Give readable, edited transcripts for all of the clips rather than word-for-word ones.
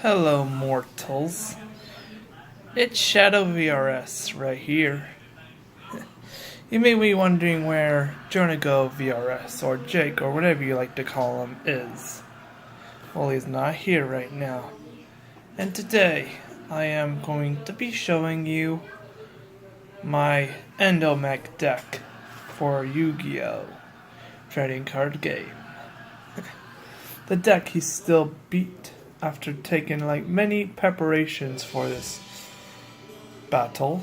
Hello, mortals. It's ShadowVRS right here. You may be wondering where JonogoVRS or Jake or whatever you like to call him is. Well, he's not here right now. And today, I am going to be showing you my Endomek deck for Yu-Gi-Oh! Trading card game. The deck he still beat after taking like many preparations for this battle.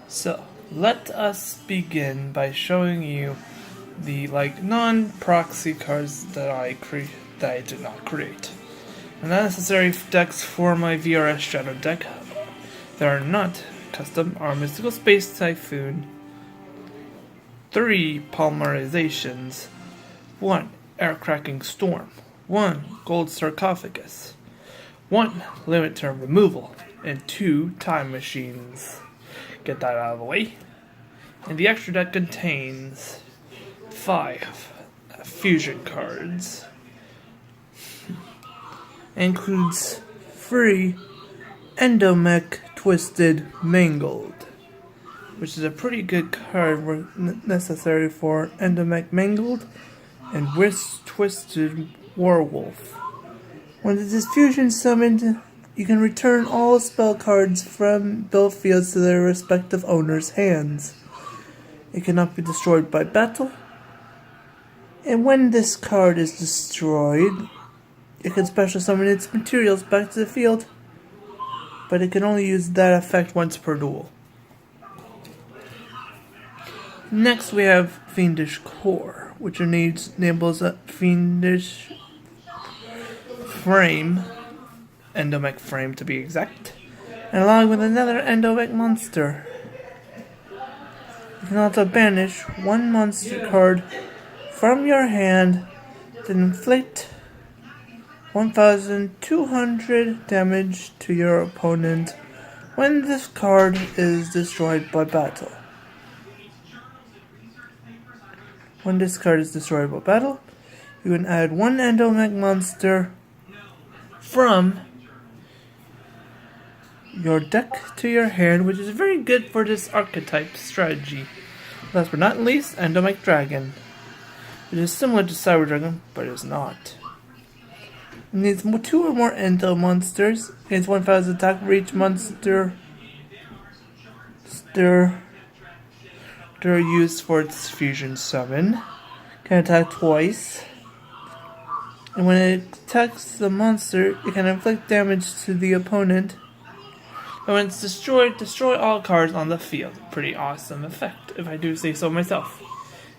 So let us begin by showing you the non-proxy cards that I did not create. The necessary decks for my VRS Shadow deck that are not custom are Mystical Space Typhoon, 3 Polymerizations, 1 Air-Cracking Storm, 1 Gold Sarcophagus, 1 Limit Term Removal, and 2 Time Machines. Get that out of the way. And the extra deck contains 5 fusion cards. Includes 3 Endomek Twisted Mangled, which is a pretty good card necessary for Endomek Mangled and Twisted Werewolf. When it is fusion summoned, you can return all spell cards from both fields to their respective owners' hands. It cannot be destroyed by battle, and when this card is destroyed, it can special summon its materials back to the field, but it can only use that effect once per duel. Next we have Fiendish Core, which enables a Fiendish Frame, Endomek Frame to be exact, and along with another Endomek monster. You can also banish 1 monster card from your hand to inflict 1,200 damage to your opponent when this card is destroyed by battle. When this card is destroyed by battle, you can add 1 Endomek monster from your deck to your hand, which is very good for this archetype strategy. Last but not least, Endomek Dragon. It is similar to Cyber Dragon, but is not. It needs 2 or more Endo monsters. It needs 1,000 attack for each monster used for its fusion summon. Can attack twice. And when it attacks the monster, it can inflict damage to the opponent. And when it's destroyed, destroy all cards on the field. Pretty awesome effect, if I do say so myself.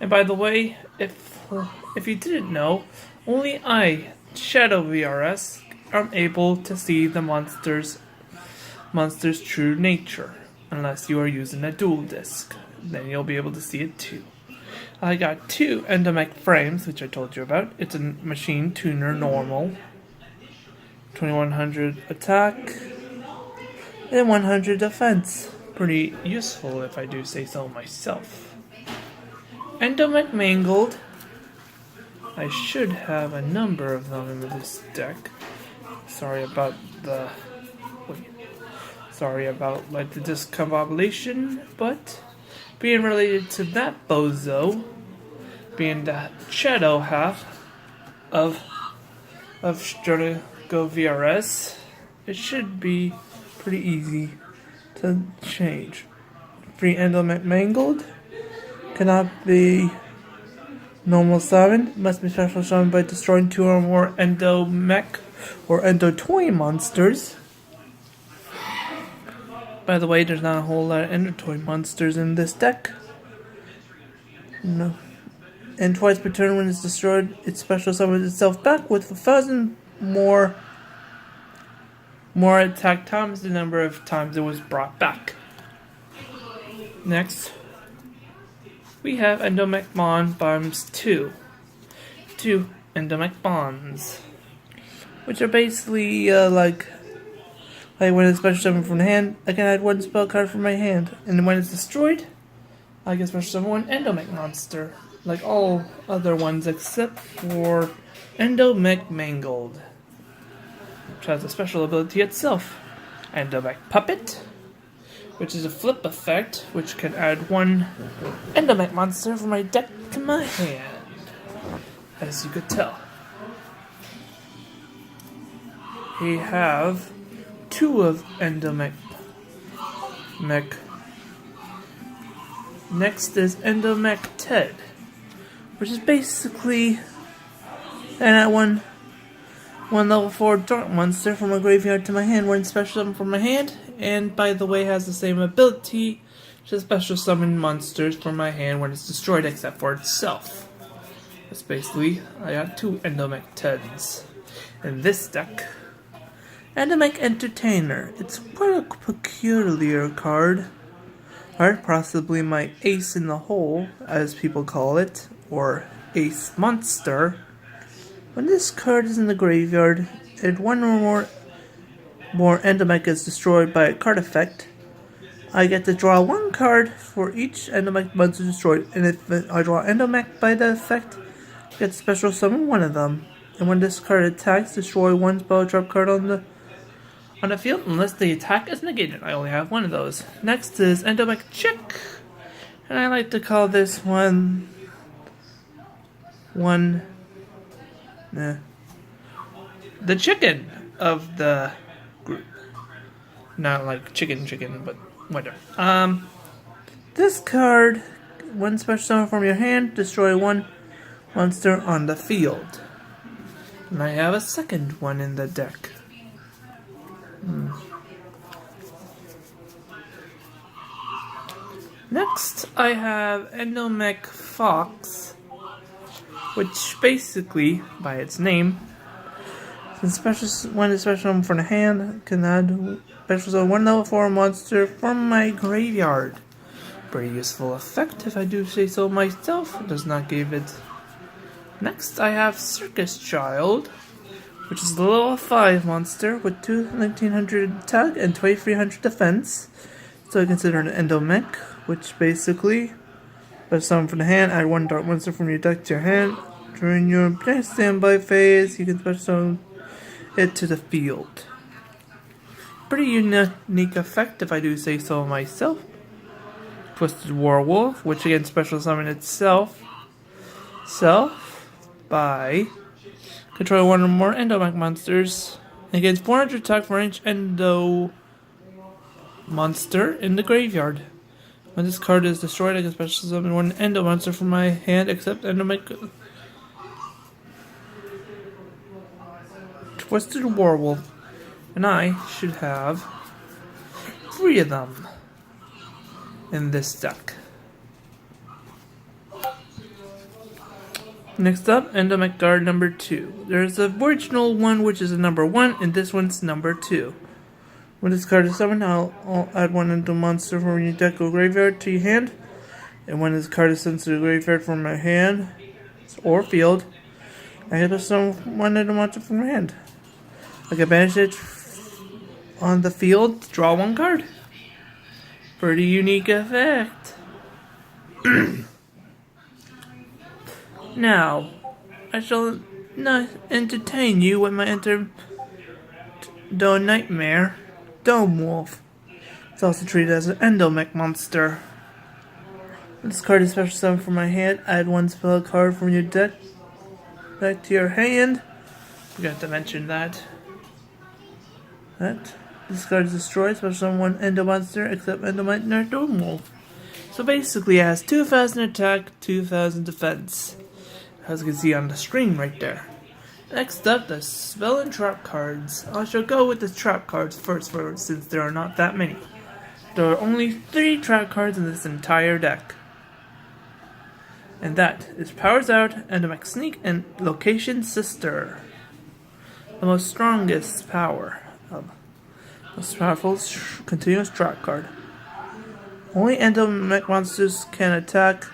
And by the way, if you didn't know, only I, ShadowVRS, am able to see the monster's true nature. Unless you are using a dual disc. Then you'll be able to see it too. I got 2 Endomek frames, which I told you about. It's a machine tuner normal, 2100 attack, and 100 defense. Pretty useful if I do say so myself. Endomek Mangled. I should have a number of them in this deck. Sorry about the discombobulation, but being related to that bozo, being the shadow half of JonogoVRS, it should be pretty easy to change. 3 Endomek Mangled cannot be normal summoned, must be special summoned by destroying 2 or more Endomek or Endotoy monsters. By the way, there's not a whole lot of Endotoy monsters in this deck. No. And twice per turn when it's destroyed, it special summons itself back with 1,000 more attack times the number of times it was brought back. Next, we have Endomek Bond Bombs 2. 2 Endomek Bonds, which are basically like when it's special summon from the hand, I can add 1 spell card from my hand, and when it's destroyed, I can special summon 1 Endomek monster, like all other ones except for Endomek Mangled. which has a special ability itself. Endomek Puppet, which is a flip effect, which can add one Endomek monster from my deck to my hand, as you could tell. We have two of Endomek. Next is Endomek Ted, which is basically one level 4 dark monster from a graveyard to my hand, one special summon from my hand, and by the way has the same ability to special summon monsters from my hand when it's destroyed except for itself. That's basically, I got two Endomek Teds in this deck. Endomek Entertainer, it's quite a peculiar card. Or possibly my ace in the hole, as people call it, or ace monster. When this card is in the graveyard, and one or more Endomek is destroyed by a card effect, I get to draw one card for each Endomek monster destroyed, and if I draw Endomek by the effect, I get to special summon one of them. And when this card attacks, destroy one spell trap card on the field unless the attack is negated. I only have one of those. Next is Endomek Chick, and I like to call this one the chicken of the group. Not like chicken, but whatever. This card, one special summon from your hand, destroy one monster on the field. And I have a second one in the deck. Next, I have Endomek Fox, which basically, by its name, when special summon from the hand, can add special summon one level 4 monster from my graveyard. Pretty useful effect, if I do say so myself. It does not give it. Next, I have Circus Child, which is the level 5 monster with 1900 attack and 2300 defense. So I consider an Endomek, which basically, by summon from the hand, add one dark monster from your deck to your hand. During your next standby phase, you can special summon it to the field. Pretty unique effect, if I do say so myself. Twisted Werewolf, which again special summon itself by control one or more Endomek monsters. Against 400 attack for each Endo monster in the graveyard. When this card is destroyed, I can special summon one Endo monster from my hand except Endomek Twisted Werewolf. And I should have 3 of them in this deck. Next up, Endomek Guard number 2. There's the original one, which is a number 1, and this one's number 2. When this card is summoned, I'll add one Endo monster from your deck or graveyard to your hand. And when this card is sent to the graveyard from my hand or field, I get to summon one Endo monster from my hand. I can banish it on the field, draw one card. Pretty unique effect. Now, I shall not entertain you with my Nightmare Dome Wolf. It's also treated as an Endomek monster. This card is special summon from my hand. Add one spell card from your deck back to your hand. Forgot to mention that. This card is destroyed, special summon one Endo monster except Nightmare Dome Wolf. So basically it has 2000 attack, 2000 defense. As you can see on the screen right there. Next up, the spell and trap cards. I shall go with the trap cards first, since there are not that many. There are only 3 trap cards in this entire deck. And that is Powers Out, Endomek Sneak, and Location Sister. The most strongest power of most powerful continuous trap card. Only Endomek monsters can attack,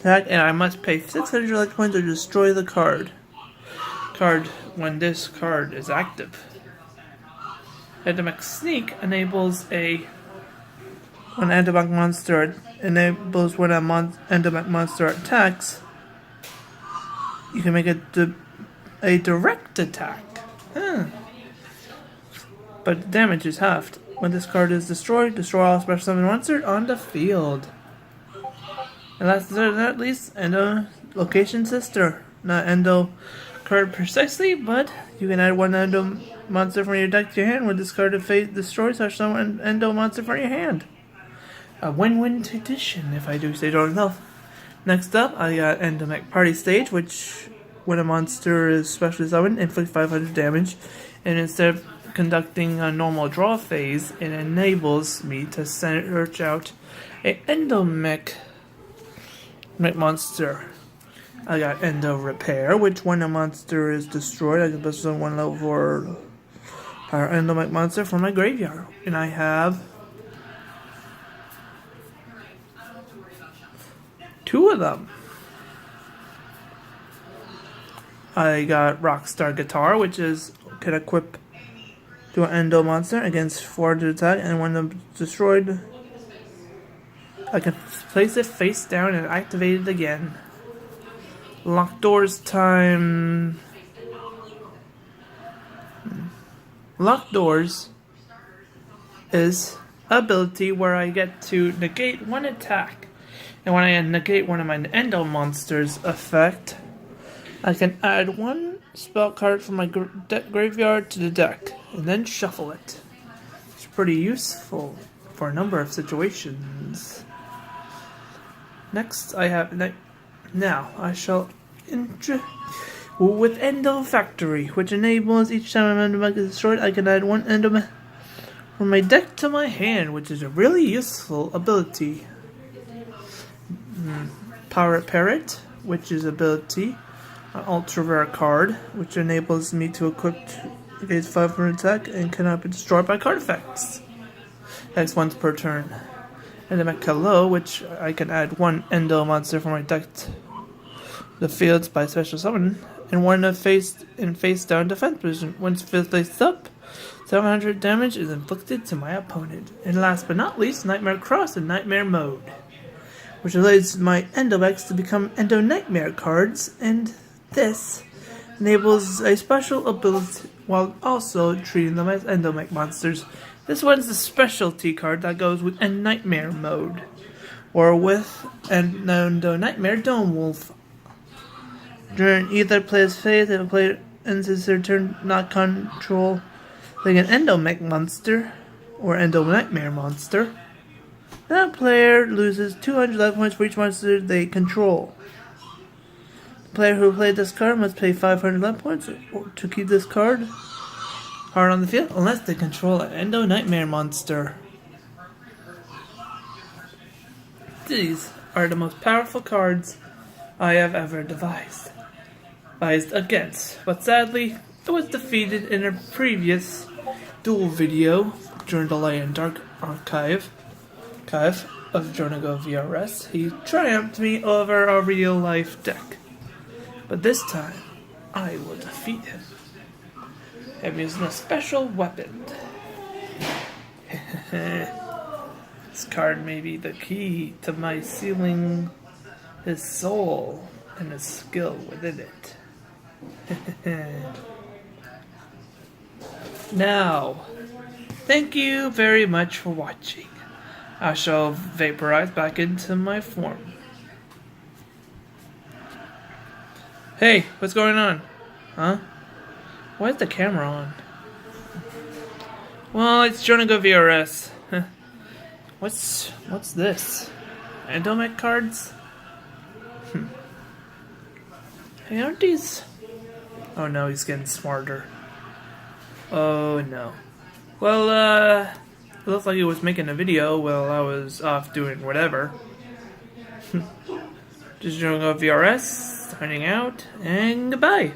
and I must pay 600 life points to destroy the card when this card is active. Endomek Sneak enables when Endomek monster Endomek monster attacks, you can make a direct attack Huh. But damage is halved. When this card is destroyed, destroy all special summon monsters on the field. And last but not least, Endo Location Sister. Not Endo card precisely, but you can add one Endo monster from your deck to your hand when this card destroys such summon Endo monster from your hand. A win-win edition, if I do say so myself. Next up, I got Endomek Party Stage, which, when a monster is specially summoned, inflicts 500 damage, and instead of conducting a normal draw phase, it enables me to search out a Endomek monster. I got Endo Repair, which when a monster is destroyed, I can put on one level 4 power Endomek monster from my graveyard. And I have 2 of them. I got Rockstar Guitar, which can equip to an Endo monster against 400 attack, and when it's destroyed, I can place it face down and activate it again. Lock Doors time. Lock Doors is ability where I get to negate one attack, and when I negate one of my Endo monsters effect, I can add one spell card from my graveyard to the deck, and then shuffle it. It's pretty useful for a number of situations. Next, I have now I shall with Endo Factory, which enables each time an Endomek is destroyed, I can add one Endomek from my deck to my hand, which is a really useful ability. Pirate Parrot, which is ability, an ultra rare card, which enables me to equip against 500 attack and cannot be destroyed by card effects. X once per turn. Endomek Hello, which I can add one Endo monster from my deck to the fields by special summon, and one in face down defense position. Once faced up, 700 damage is inflicted to my opponent. And last but not least, Nightmare Cross in Nightmare Mode, which allows my Endomeks to become Endo Nightmare cards, and this enables a special ability while also treating them as Endomek monsters. This one's the specialty card that goes with a Nightmare Mode, or with Endo Nightmare Dome Wolf. During either player's phase, if a player ends their turn not control like an Endomek monster or Endo Nightmare monster, that player loses 200 life points for each monster they control. The player who played this card must pay 500 life points to keep this card on the field, unless they control an Endo Nightmare monster. These are the most powerful cards I have ever devised against, but sadly, it was defeated in a previous duel video during the Light and Dark archive of JonogoVRS. He triumphed me over a real-life deck, but this time, I will defeat him. I'm using a special weapon. This card may be the key to my sealing his soul and his skill within it. Now, thank you very much for watching. I shall vaporize back into my form. Hey, what's going on? Huh? Why is the camera on? Well, it's JonogoVRS. What's this? Endomek cards? Hey, aren't these? Oh no, he's getting smarter. Oh no. Well, it looked like he was making a video while I was off doing whatever. Just JonogoVRS, signing out, and goodbye.